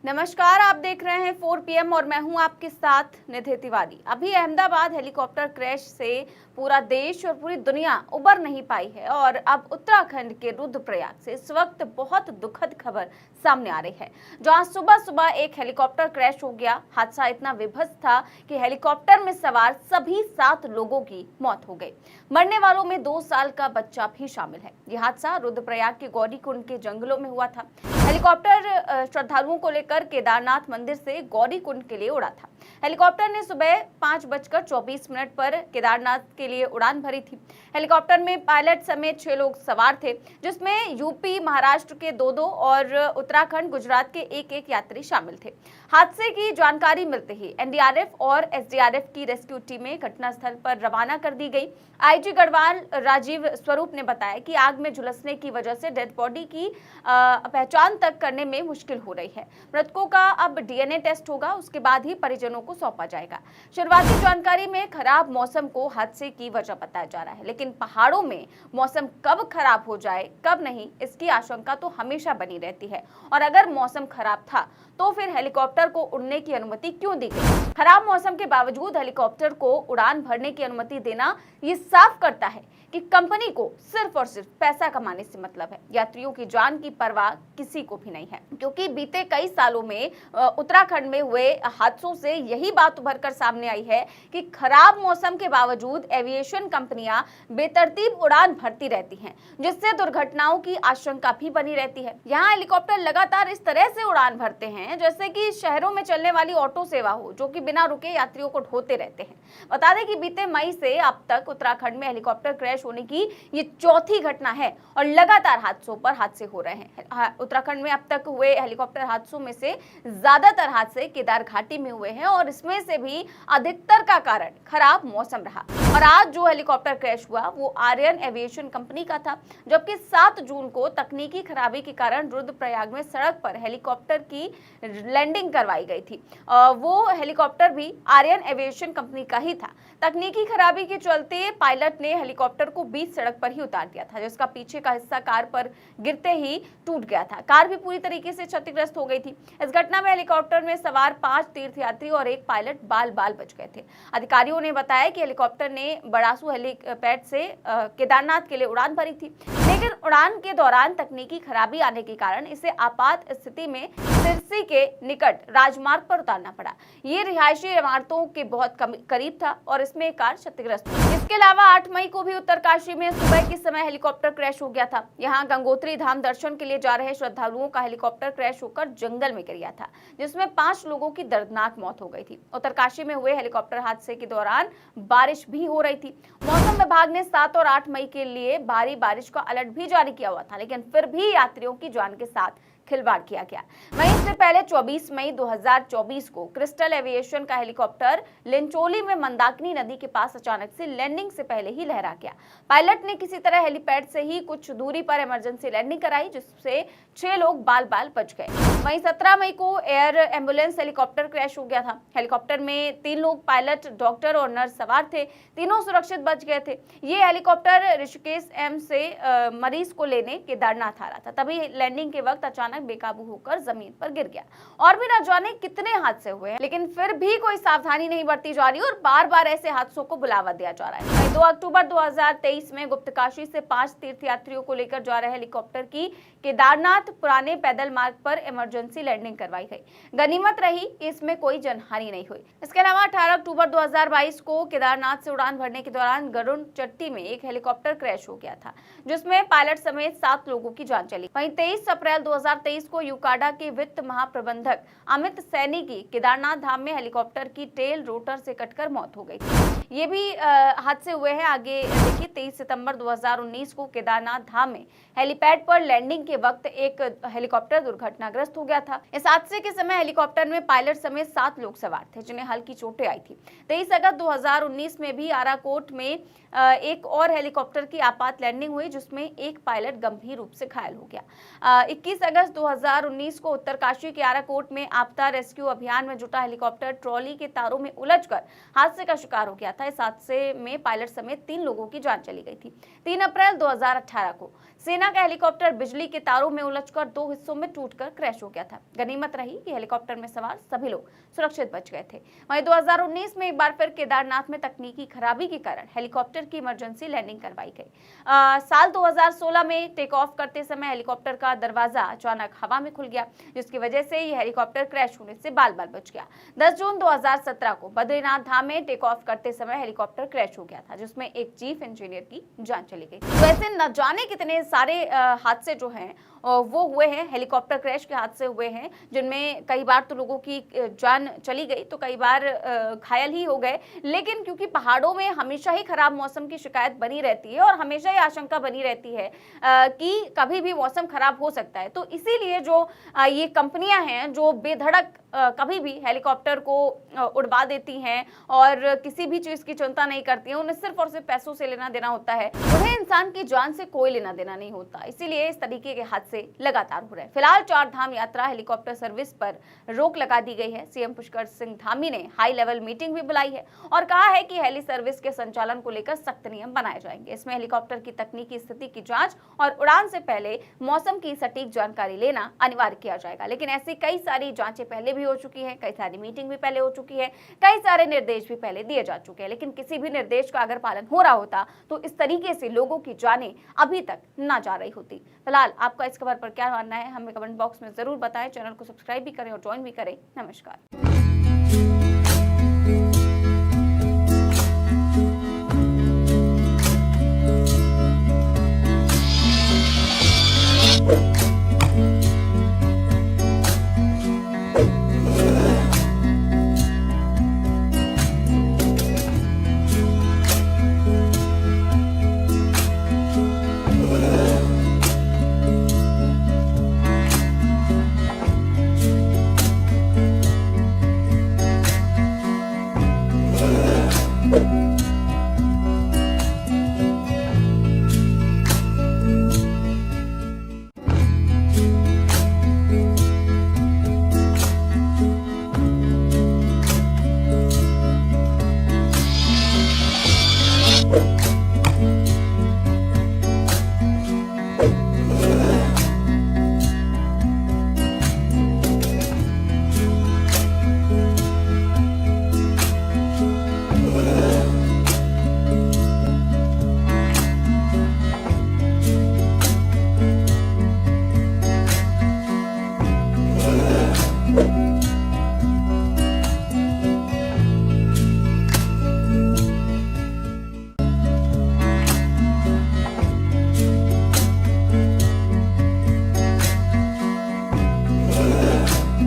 नमस्कार, आप देख रहे हैं 4 PM और मैं हूं आपके साथ निधि तिवारी। अभी अहमदाबाद हेलीकॉप्टर क्रैश से पूरा देश और पूरी दुनिया उबर नहीं पाई है और अब उत्तराखंड के रुद्रप्रयाग से इस वक्त बहुत दुखद खबर सामने आ रही है, जहां सुबह सुबह एक हेलीकॉप्टर क्रैश हो गया। हादसा इतना विभत्स था कि हेलीकॉप्टर में सवार सभी 7 लोगों की मौत हो गई। मरने वालों में 2 साल का बच्चा भी शामिल है। यह हादसा रुद्रप्रयाग के गौरीकुंड के जंगलों में हुआ था। हेलीकॉप्टर श्रद्धालुओं को लेकर केदारनाथ मंदिर से गौरीकुंड के लिए उड़ा था। हेलीकॉप्टर ने सुबह 5:24 पर केदारनाथ के लिए उड़ान भरी थी। हेलीकॉप्टर में पायलट समेत 6 लोग सवार थे, जिसमें यूपी, महाराष्ट्र के 2 और उत्तराखंड, गुजरात के 1 यात्री शामिल थे। हादसे की जानकारी मिलते ही एनडीआरएफ और एसडीआरएफ की रेस्क्यू टीमें घटनास्थल पर रवाना कर दी गई। आईजी गढ़वाल राजीव स्वरूप ने बताया कि आग में झुलसने की वजह से डेड बॉडी की पहचान तक करने में मुश्किल हो रही है। मृतकों का अब डीएनए टेस्ट होगा, उसके बाद ही परिजनों को सौंपा जाएगा। शुरुआती जानकारी में खराब मौसम को हादसे की वजह बताया जा रहा है, लेकिन पहाड़ों में मौसम कब खराब हो जाए कब नहीं, इसकी आशंका तो हमेशा बनी रहती है। और अगर मौसम खराब था तो फिर हेलीकॉप्टर को उड़ने की अनुमति क्यों दी गई? खराब मौसम के बावजूद हेलीकॉप्टर को उड़ान भरने की अनुमति देना ये साफ करता है कि कंपनी को सिर्फ और सिर्फ पैसा कमाने से मतलब है। यात्रियों की जान की परवाह किसी को भी नहीं है, क्योंकि बीते कई सालों में उत्तराखंड में हुए हादसों से यही बात उभर कर सामने आई है कि खराब मौसम के बावजूद एविएशन कंपनियां बेतरतीब उड़ान भरती रहती हैं, जिससे दुर्घटनाओं की आशंका भी बनी रहती है। यहाँ हेलीकॉप्टर लगातार इस तरह से उड़ान भरते हैं जैसे कि शहरों में चलने वाली ऑटो सेवा हो, जो कि बिना रुके यात्रियों को ढोते रहते हैं। बता दें कि बीते मई से अब तक उत्तराखंड में हेलीकॉप्टर क्रैश होने की ये चौथी घटना है और लगातार हादसों पर हादसे हो रहे हैं। उत्तराखंड में अब तक हुए हेलीकॉप्टर हादसों में से ज्यादातर हादसे केदार घाटी में हुए हैं और इसमें से भी अधिकतर का कारण खराब मौसम रहा। और आज जो हेलीकॉप्टर क्रैश हुआ वो आर्यन एविएशन कंपनी का था, जबकि 7 जून को तकनीकी खराबी के कारण रुद्रप्रयाग में सड़क पर हेलीकॉप्टर की लैंडिंग करवाई गई थी। वो हेलीकॉप्टर भी आर्यन एविएशन कंपनी का ही था। तकनीकी खराबी के चलते पायलट ने हेलीकॉप्टर को बीच सड़क पर ही उतार दिया था, जिसका पीछे का हिस्सा कार पर गिरते ही टूट गया था। कार भी पूरी तरीके से क्षतिग्रस्त हो गई थी। इस घटना में हेलीकॉप्टर में सवार 5 तीर्थयात्री और 1 पायलट बाल बाल बच गए थे। अधिकारियों ने बताया कि हेलीकॉप्टर ने बड़ासू हेलीपैड से केदारनाथ के लिए उड़ान भरी थी, लेकिन उड़ान के दौरान तकनीकी खराबी आने के कारण इसे आपात स्थिति में सिरसी के निकट राजमार्ग पर उतारना पड़ा। ये रिहायशी इमारतों के बहुत करीब था और इसमें एक कार क्षतिग्रस्त हुई। इसके अलावा 8 मई को भी उत्तरकाशी में सुबह के समय हेलीकॉप्टर क्रैश हो गया था। यहाँ गंगोत्री धाम दर्शन के लिए जा रहे श्रद्धालुओं का हेलीकॉप्टर क्रैश होकर जंगल में गिर गया था, जिसमें 5 लोगों की दर्दनाक मौत हो गई थी। उत्तरकाशी में हुए हेलीकॉप्टर हादसे के दौरान बारिश भी हो रही थी। मौसम विभाग ने 7 और 8 मई के लिए भारी बारिश का अलर्ट भी जारी किया हुआ था, लेकिन फिर भी यात्रियों की जान के साथ खिलवाड़ किया गया। वहीं इससे पहले 24 मई 2024 को क्रिस्टल एविएशन का हेलीकॉप्टर लिंचोली में मंदाकिनी नदी के पास अचानक से लैंडिंग से पहले ही लहरा गया। पायलट ने किसी तरह हेलीपैड से ही कुछ दूरी पर इमरजेंसी लैंडिंग कराई, जिससे 6 लोग बाल बाल बच गए। वहीं 17 मई को एयर एम्बुलेंस हेलीकॉप्टर क्रैश हो गया था। हेलीकॉप्टर में 3 लोग पायलट, डॉक्टर और नर्स सवार थे। तीनों सुरक्षित बच गए थे। ये हेलीकॉप्टर ऋषिकेश एम्स से मरीज को लेने केदारनाथ आ रहा था। तभी लैंडिंग के वक्त अचानक बेकाबू होकर जमीन पर गिर गया। और भी न जाने कितने हादसे हुए हैं, लेकिन फिर भी कोई सावधानी नहीं बरती जा रही और बार बार ऐसे हादसों को बुलावा दिया जा रहा है। 2 अक्टूबर 2023 में गुप्तकाशी से 5 तीर्थयात्रियों को लेकर जा रहे हेलीकॉप्टर की केदारनाथ पुराने पैदल मार्ग पर इमरजेंसी लैंडिंग करवाई गई। गनीमत रही कि इसमें कोई जनहानि नहीं हुई। इसके अलावा 18 अक्टूबर 2022 को केदारनाथ से उड़ान भरने के दौरान गरुड़ चट्टी में एक हेलीकॉप्टर क्रैश हो गया था, जिसमें पायलट समेत 7 लोगों की जान चली। वहीं 23 अप्रैल 2023 को यूकाडा के वित्त महाप्रबंधक अमित सैनी की केदारनाथ धाम में हेलीकॉप्टर की टेल रोटर से कटकर मौत हो गई थी। ये भी हादसे हुए हैं। आगे देखिए, 23 सितंबर 2019 को केदारनाथ धाम में हेलीपैड पर लैंडिंग के वक्त एक हेलीकॉप्टर दुर्घटनाग्रस्त हो गया था। इस हादसे के समय हेलीकॉप्टर में पायलट समेत 7 लोग सवार थे, जिन्हें हल्की चोटें आई थी। 23 अगस्त 2019 में भी आराकोट में एक और हेलीकॉप्टर की आपात लैंडिंग हुई, जिसमें एक पायलट गंभीर रूप से घायल हो गया। 21 अगस्त 2019 को उत्तरकाशी के आराकोट में आपदा रेस्क्यू अभियान में जुटा हेलीकॉप्टर ट्रॉली के तारों में उलझकर हादसे का शिकार हो गया था। इस हादसे में पायलट समेत 3 लोगों की जान चली गई थी। 3 अप्रैल 2018 को सेना का हेलीकॉप्टर बिजली के तारों में उलझकर 2 हिस्सों में टूटकर क्रैश हो गया था। गनीमत रही कि हेलीकॉप्टर में सवार सभी लोग सुरक्षित बच गए थे। वहीं 2019 में एक बार फिर केदारनाथ में तकनीकी खराबी के कारण हेलीकॉप्टर की इमरजेंसी लैंडिंग करवाई गई। साल 2016 में टेक ऑफ करते समय हेलीकॉप्टर का दरवाजा अचानक हवा में खुल गया, जिसकी वजह से यह हेलीकॉप्टर क्रैश होने से बाल बाल बच गया। 10 जून 2017 को बद्रीनाथ धाम में टेक ऑफ करते समय हेलीकॉप्टर क्रैश हो गया था, जिसमें एक चीफ इंजीनियर की जान चली गई। तो ऐसे न जाने कितने सारे हादसे जो हैं वो हुए हैं, हेलीकॉप्टर क्रैश के हादसे हुए हैं, जिनमें कई बार तो लोगों की जान चली गई तो कई बार घायल ही हो गए। लेकिन क्योंकि पहाड़ों में हमेशा ही खराब मौसम की शिकायत बनी रहती है और हमेशा ही आशंका बनी रहती है कि कभी भी मौसम खराब हो सकता है, तो इसीलिए जो ये कंपनियां हैं जो बेधड़क कभी भी हेलीकॉप्टर को उड़वा देती हैं और किसी भी चीज की चिंता नहीं करती हैं, उन्हें सिर्फ और सिर्फ पैसों से लेना देना होता है, उन्हें इंसान की जान से कोई लेना देना नहीं होता। इसीलिए इस तरीके के हादसे लगातार हो रहे हैं। फिलहाल 4 धाम यात्रा हेलीकॉप्टर सर्विस पर रोक लगा दी गई है। सीएम पुष्कर सिंह धामी ने हाई लेवल मीटिंग भी बुलाई है और कहा है कि हेली सर्विस के संचालन को लेकर सख्त नियम बनाए जाएंगे। इसमें हेलीकॉप्टर की तकनीकी स्थिति की जांच और उड़ान से पहले मौसम की सटीक जानकारी लेना अनिवार्य किया जाएगा। लेकिन ऐसी कई सारी जांचें पहले भी हो चुकी हैं, कई सारी मीटिंग भी पहले हो चुकी है, कई सारे निर्देश भी पहले दिए जा चुके हैं, लेकिन किसी भी निर्देश का अगर पालन हो रहा होता तो इस तरीके से लोगों की जानें अभी तक ना जा रही होती। फिलहाल आपका इस खबर पर क्या मानना है हमें कमेंट बॉक्स में जरूर बताएं। चैनल को सब्सक्राइब भी करें और ज्वाइन भी करें। नमस्कार।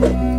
you